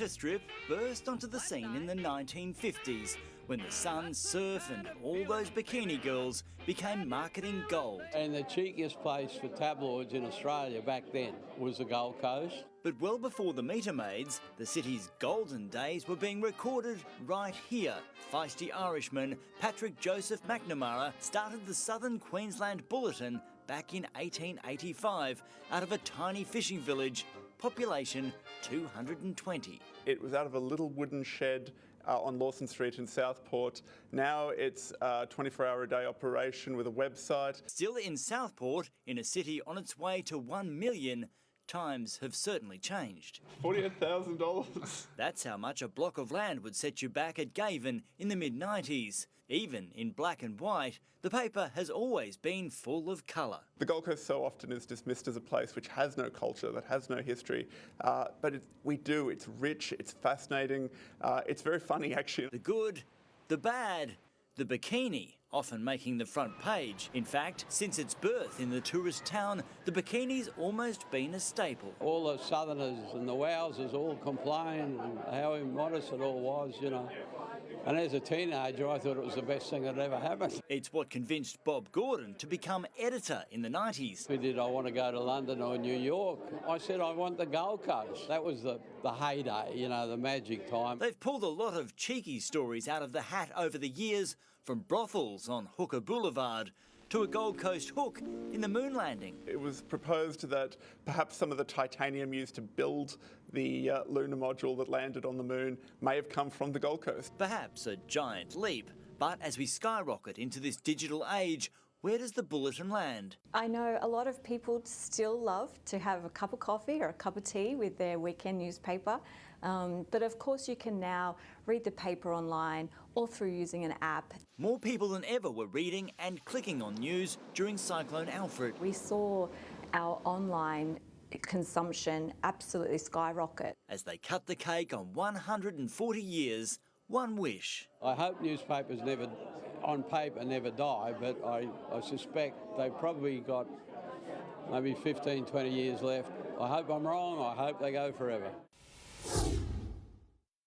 theatre strip burst onto the scene in the 1950s when the sun, surf and all those bikini girls became marketing gold. And the cheekiest place for tabloids in Australia back then was the Gold Coast. But well before the meter maids, the city's golden days were being recorded right here. Feisty Irishman Patrick Joseph McNamara started the Southern Queensland Bulletin back in 1885 out of a tiny fishing village, population 220. It was out of a little wooden shed on Lawson Street in Southport. Now it's a 24-hour-a-day operation with a website. Still in Southport, in a city on its way to 1 million, times have certainly changed. $48,000. That's how much a block of land would set you back at Gavin in the mid-90s. Even in black and white, the paper has always been full of colour. The Gold Coast so often is dismissed as a place which has no culture, that has no history, but we do. It's rich, it's fascinating, it's very funny actually. The good, the bad, the bikini often making the front page. In fact, since its birth in the tourist town, the bikini's almost been a staple. All the southerners and the wowsers all complained and how immodest it all was, you know. And as a teenager, I thought it was the best thing that ever happened. It's what convinced Bob Gordon to become editor in the 90s. Did I want to go to London or New York? I said I want the Gold Coast. That was the heyday, you know, the magic time. They've pulled a lot of cheeky stories out of the hat over the years, from brothels on Hooker Boulevard to a Gold Coast hook in the moon landing. It was proposed that perhaps some of the titanium used to build the lunar module that landed on the moon may have come from the Gold Coast. Perhaps a giant leap, but as we skyrocket into this digital age, where does the Bulletin land? I know a lot of people still love to have a cup of coffee or a cup of tea with their weekend newspaper, but of course you can now read the paper online or through using an app. More people than ever were reading and clicking on news during Cyclone Alfred. We saw our online consumption absolutely skyrocket. As they cut the cake on 140 years, one wish. I hope newspapers never, on paper, never die, but I suspect they've probably got maybe 15, 20 years left. I hope I'm wrong. I hope they go forever.